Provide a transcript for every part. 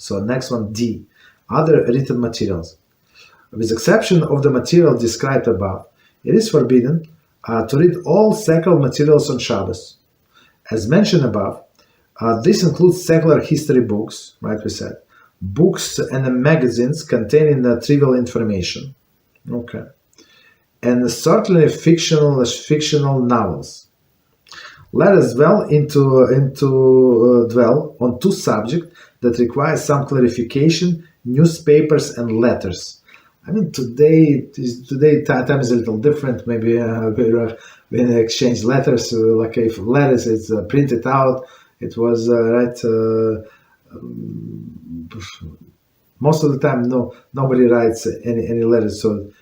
So next one, D, other written materials. With exception of the material described above, it is forbidden to read all secular materials on Shabbos. As mentioned above, this includes secular history books, right, we said, books and magazines containing trivial information, okay, and certainly fictional novels. Let us dwell on two subjects that require some clarification: newspapers and letters. I mean, today time is a little different. Maybe when they exchange letters, like if letters it's printed out, it was most of the time nobody writes any letters to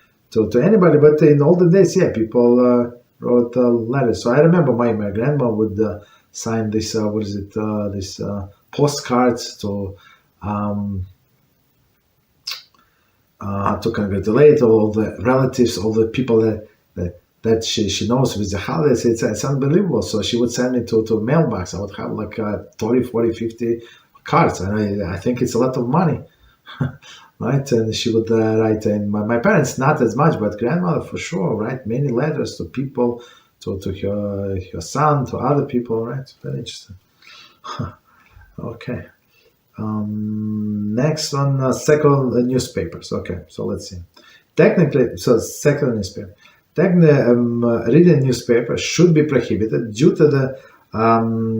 anybody. But in olden days, yeah, people wrote letters. So I remember my grandma would sign this this postcards to congratulate all the relatives, all the people that she knows with the holidays. It's unbelievable. So she would send me to mailbox. I would have like 30, 40, 50 cards, and I think it's a lot of money. Right? And she would write, and my parents not as much, but grandmother for sure, write many letters to people, to her son, to other people, right? Very interesting. Okay. Next one, secular newspapers. Okay, so let's see. Technically, so secular newspaper. Technically, reading newspapers should be prohibited due to the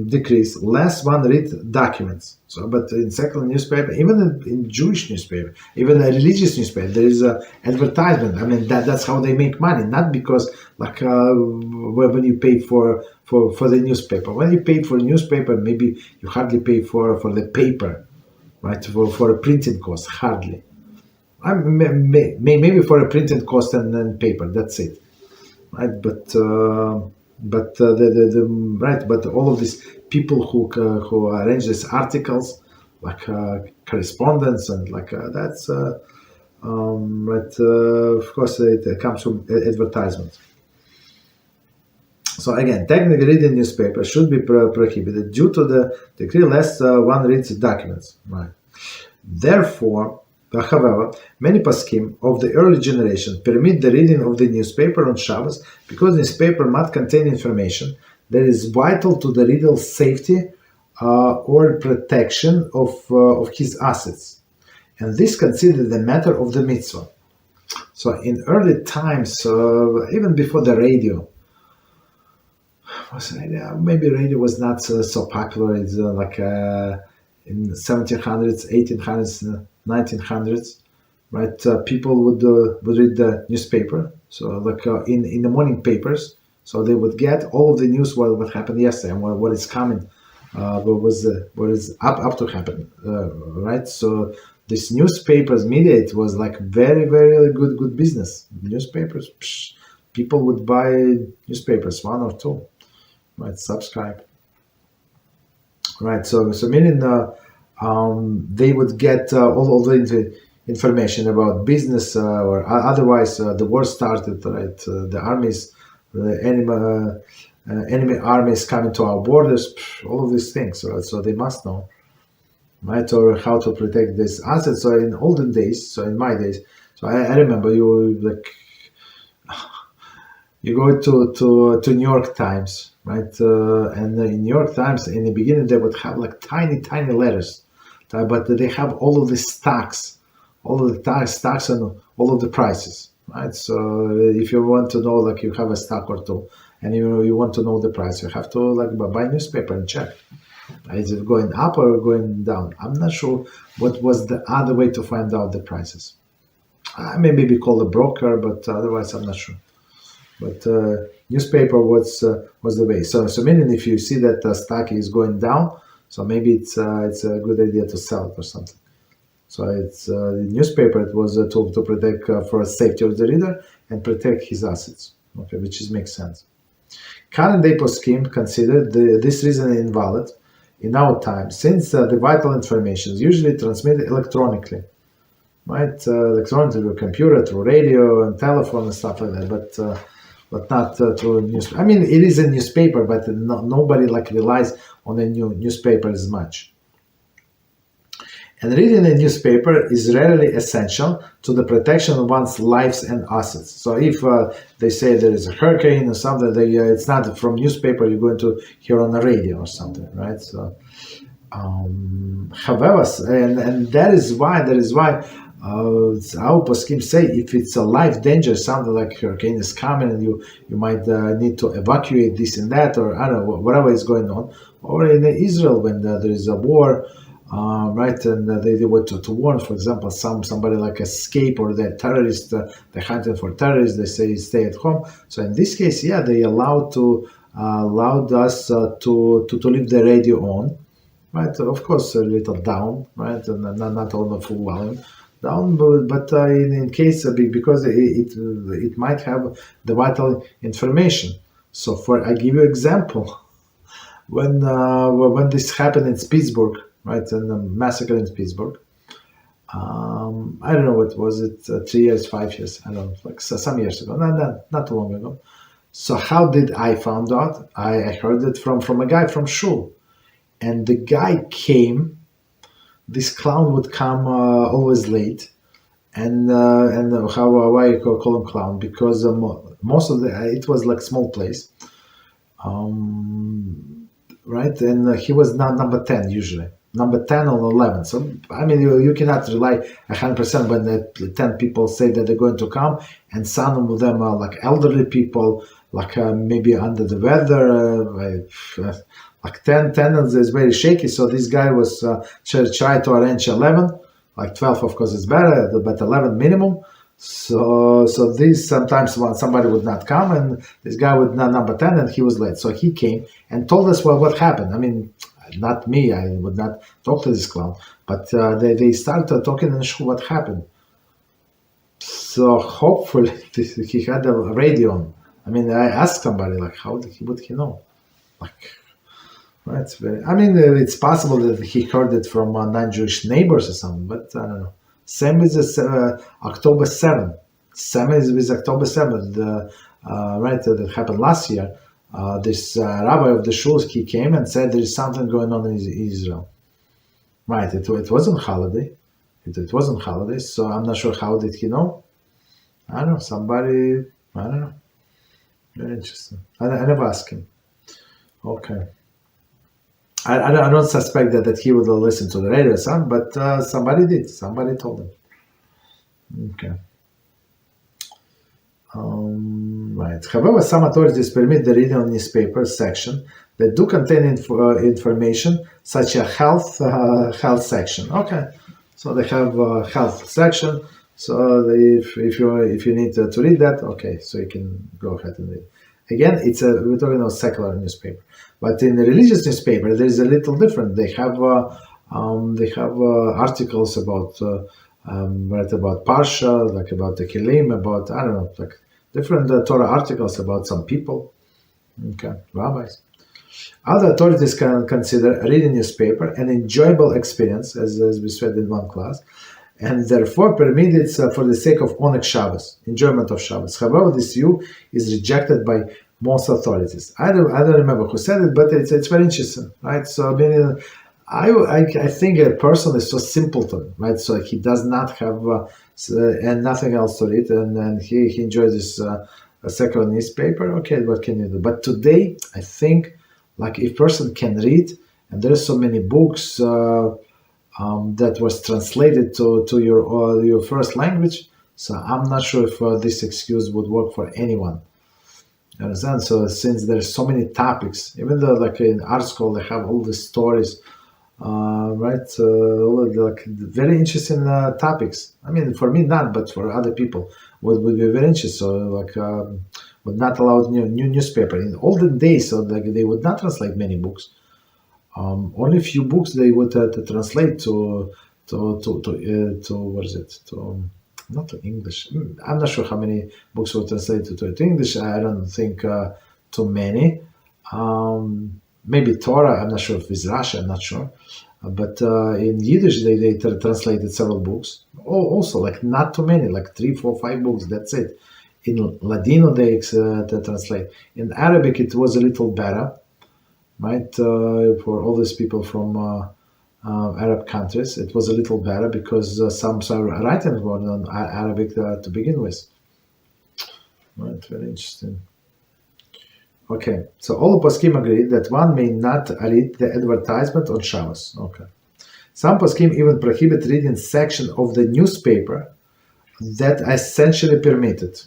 decrease less one read documents. So, but in secular newspaper, even in Jewish newspaper, even a religious newspaper, there is a advertisement. I mean, that's how they make money. Not because like when you pay for the newspaper. When you pay for a newspaper, maybe you hardly pay for the paper, right? For a printing cost, hardly. Maybe for a printing cost and then paper. That's it, right? But all of these people who arrange these articles, like correspondence and like that's of course it comes from advertisements. So again, technically reading newspapers should be prohibited due to the decree lest one reads documents. Right. Therefore, however, many poskim of the early generation permit the reading of the newspaper on Shabbos because newspaper might contain information that is vital to the reader's safety or protection of his assets, and this considered the matter of the mitzvah. So in early times, even before the radio, maybe radio was not so popular. It's like in 1700s, 1800s, 1900s, right? People would read the newspaper. So like in the morning papers, so they would get all of the news what happened yesterday and what is coming, what is up to happen, right? So this newspapers media, it was like very, very good business. Newspapers, people would buy newspapers, one or two, right? Subscribe, right? So meaning they would get all the information about business or otherwise the war started, right? The armies, the enemy armies coming to our borders, all of these things, right? So they must know, right? Or how to protect these assets. So in olden days, so in my days, so I remember you go to New York Times, right? And in New York Times, in the beginning, they would have like tiny letters, but they have all of the stocks, all of the stocks and all of the prices, right? So if you want to know, like you have a stock or two, and you want to know the price, you have to like buy newspaper and check. Is it going up or going down? I'm not sure what was the other way to find out the prices. Maybe call a broker, but otherwise I'm not sure. But newspaper was the way. So meaning if you see that the stock is going down, so maybe it's a good idea to sell it or something. So it's the newspaper. It was to protect for safety of the reader and protect his assets. Okay, which makes sense. Current day poskim consider this reason invalid in our time, since the vital information is usually transmitted electronically, right? Electronically through computer, through radio and telephone and stuff like that, but not through newspaper. I mean, it is a newspaper, but nobody like relies on the newspaper as much. And reading a newspaper is rarely essential to the protection of one's lives and assets. So if they say there is a hurricane or something, it's not from newspaper you're going to hear on the radio or something, right? So, however, and that is why our poskim say if it's a life danger, something like hurricane is coming and you might need to evacuate this and that, or I don't know, whatever is going on, or in Israel when there is a war. Right, and they were to warn, for example, somebody like escape or they're terrorists, they're hunting for terrorists. They say stay at home. So in this case, yeah, they allowed us to leave the radio on, right? Of course, a little down, right, and not on the full volume down, but in case because it might have the vital information. So I give you example. When this happened in Pittsburgh, right, and the massacre in Pittsburgh, I don't know what was it, 3 years, 5 years, I don't know, like some years ago, not too long ago. So how did I found out? I heard it from a guy from Shul, and the guy came. This clown would come always late, and why you call him clown? Because most of it was like small place. Right, and he was not number 10 usually, number 10 or 11. So I mean, you cannot rely 100% when the 10 people say that they're going to come, and some of them are like elderly people, like maybe under the weather, like 10 is very shaky. So this guy was try to arrange 11, like 12 of course is better, but 11 minimum. So this sometimes somebody would not come, and this guy would not number 10, and he was late. So he came and told us what happened. I mean, not me, I would not talk to this clown, but they started talking and show what happened. So hopefully he had a radio on. I mean, I asked somebody like, how would he know? Like, right? I mean, it's possible that he heard it from non-Jewish neighbors or something, but I don't know. Same with October 7th. Same is with October 7th, right, that happened last year. This rabbi of the shul, he came and said there is something going on in Israel. Right, it wasn't holiday. It wasn't holiday, so I'm not sure how did he know. I don't know, somebody, I don't know. Very interesting. I never asked him. Okay. I don't suspect that he would listen to the radio sound, but somebody did. Somebody told him. Okay. Right. However, some authorities permit the reading of newspaper section that do contain information, such as health section. Okay. So they have a health section. So if you need to read that, okay, so you can go ahead and read. Again, we're talking about secular newspaper, but in the religious newspaper, there is a little different. They have articles about about Parsha, like about the Kelim, about I don't know, like different Torah articles about some people, okay, rabbis. Other authorities can consider reading newspaper an enjoyable experience, as we said in one class, and therefore permit it for the sake of Oneg Shabbos, enjoyment of Shabbos. However, this view is rejected by most authorities. I don't remember who said it, but it's very interesting, right? So I mean, I think a person is so simpleton, right? So he does not have and nothing else to read, and he enjoys this secular newspaper. Okay, what can you do? But today, I think, like if person can read, and there are so many books that was translated to your first language, so I'm not sure if this excuse would work for anyone. You understand? So since there's so many topics, even though like in art school they have all the stories, right? Like very interesting topics. I mean, for me not, but for other people would be very interesting. So like would not allow new newspaper in olden days. So like they would not translate many books. Only few books they would translate to what is it, to not to English. I'm not sure how many books were translated to English. I don't think too many. Maybe Torah. I'm not sure if it's Russia. I'm not sure. But in Yiddish they translated several books. Also like not too many, like 3, 4, 5 books. That's it. In Ladino they translate. In Arabic it was a little better. Right, for all these people from Arab countries, it was a little better because some writings were on Arabic to begin with. Right, very interesting. Okay, so all poskim agreed that one may not read the advertisement on Shabbos. Okay. Some poskim even prohibit reading section of the newspaper that essentially permitted.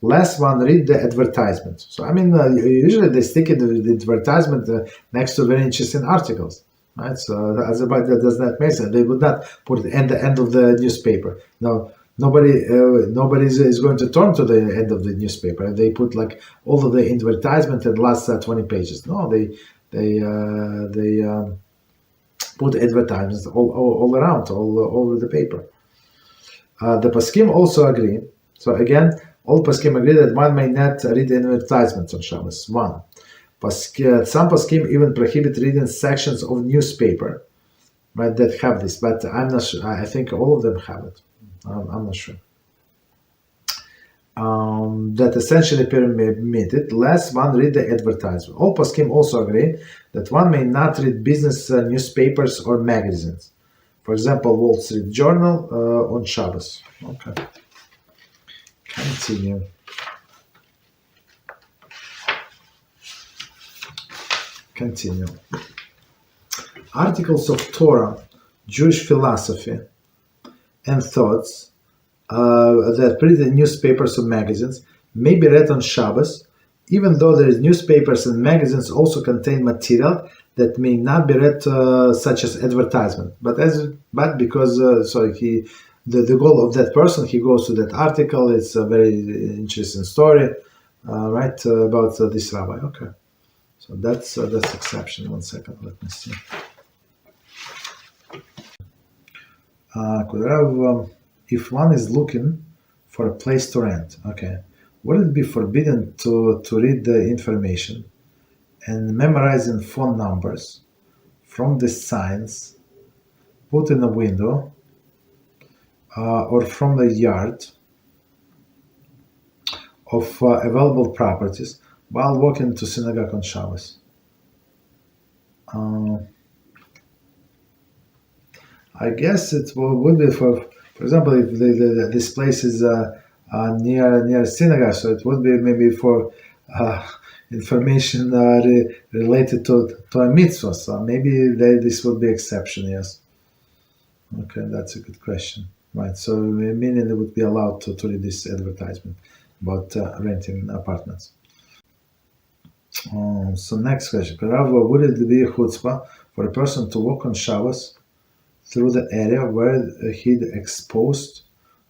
Last one read the advertisement. So usually they stick the advertisement next to very interesting articles, right? So that does not make sense. They would not put it at the end of the newspaper. No, nobody is going to turn to the end of the newspaper. They put like all of the advertisement in the last 20 pages. No, they put advertisements all around, all over the paper. The poskim also agree. So again, all poskim agree that one may not read advertisements on Shabbos. One, some poskim even prohibit reading sections of newspaper, right, that have this. But I'm not sure. I think all of them have it. I'm not sure. That essentially permitted. Last one read the advertisement. All poskim also agree that one may not read business newspapers or magazines. For example, Wall Street Journal on Shabbos. Okay. Continue. Articles of Torah, Jewish philosophy, and thoughts that printed in newspapers or magazines may be read on Shabbos, even though the newspapers and magazines also contain material that may not be read, such as advertisement. But because the goal of that person, he goes to that article. It's a very interesting story, right, about this rabbi. Okay, so that's exception. 1 second, let me see. If one is looking for a place to rent, okay, would it be forbidden to read the information and memorizing phone numbers from the signs put in a window or from the yard of available properties while walking to synagogue on Shabbos? I guess it would be for example, if this place is near synagogue, so it would be maybe for information related to a mitzvah. So maybe this would be exception. Yes. Okay, that's a good question. Right. So meaning they would be allowed to read this advertisement about renting apartments. So next question. Would it be a chutzpah for a person to walk on Shabbos through the area where he'd exposed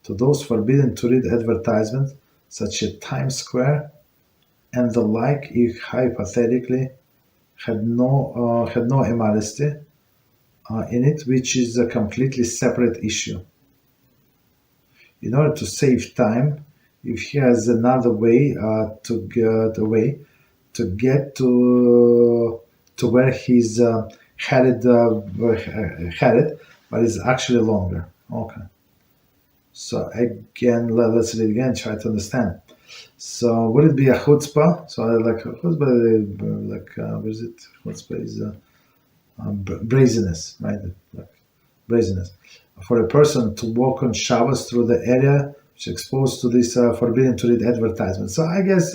to those forbidden to read advertisements, such as Times Square and the like, if hypothetically had no immodesty in it, which is a completely separate issue? In order to save time, if he has another way to get to where he's headed, but it's actually longer. Okay. So again, let's read again, try to understand. So would it be a chutzpah? So like chutzpah, what is it? Chutzpah is brazenness, right? Like brazenness. For a person to walk on Shabbos through the area which is exposed to this forbidden to read advertisement. So I guess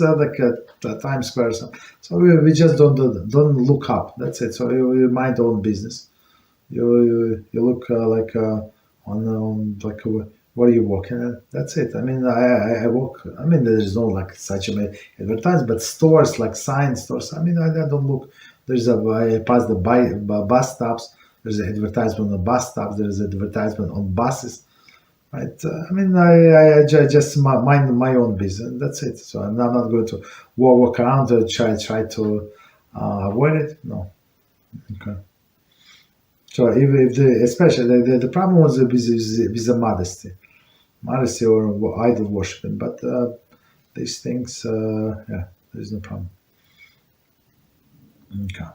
Times Square. So we just don't look up. That's it. So you mind your own business. You look on where are you walking at? That's it. I walk. There is no like such a advertisement, but stores like sign stores. I don't look. There's I pass the bus stops. There's an advertisement on bus stops. There's advertisement on buses. Right. I just mind my own business. That's it. So I'm not going to walk around to try to avoid it. No. Okay. So if especially the problem was with the modesty or idol worshiping, but these things, there's no problem. Okay.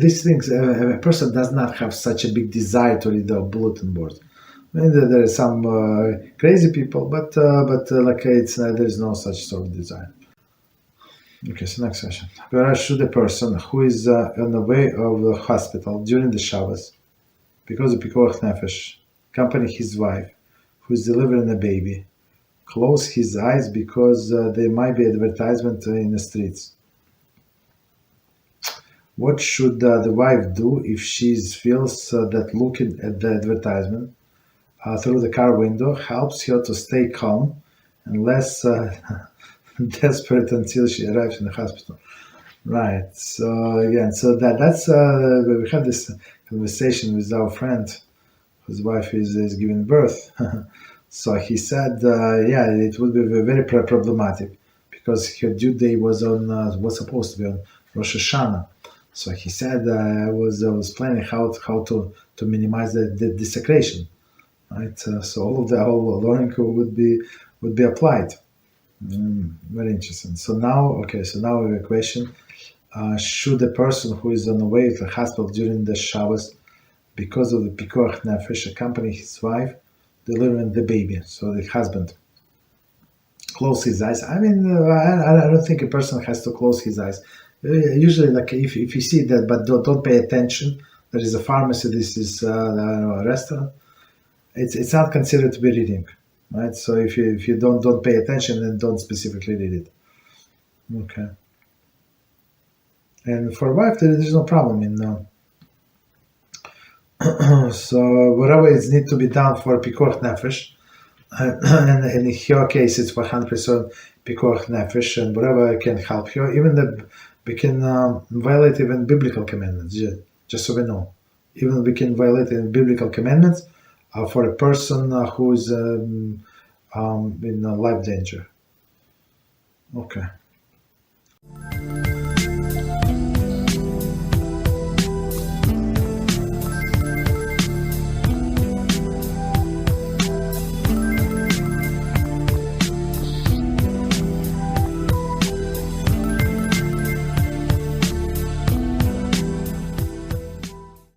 These things, a person does not have such a big desire to read the bulletin board. There are some crazy people, but there is no such sort of desire. Okay, so next question. Where should a person who is on the way of the hospital during the Shabbos, because of Pikuach Nefesh, accompany his wife, who is delivering a baby, close his eyes because there might be advertisement in the streets? What should the wife do if she feels that looking at the advertisement through the car window helps her to stay calm and less desperate until she arrives in the hospital? Right. So again, so that's we had this conversation with our friend whose wife is giving birth. So he said, yeah, it would be very problematic because her due date was supposed to be on Rosh Hashanah. So he said, I was planning how to minimize the desecration, right? So all of the whole learning would be applied. Very interesting. So now, okay, so now we have a question. Should a person who is on the way to the hospital during the Shabbos because of the Pikuach Nefesh accompany his wife delivering the baby, so the husband close his eyes? I mean, I don't think a person has to close his eyes. Usually, like if you see that, but don't pay attention. There is a pharmacy. This is a restaurant. It's not considered to be reading, right? So if you don't pay attention, then don't specifically read it. Okay. And for wife, there's no problem in. So whatever is need to be done for Pikuach Nefesh, and in her case it's 100% Pikuach Nefesh, and whatever can help her, even we can violate even biblical commandments, just so we know. Even we can violate biblical commandments for a person who is in life danger. Okay.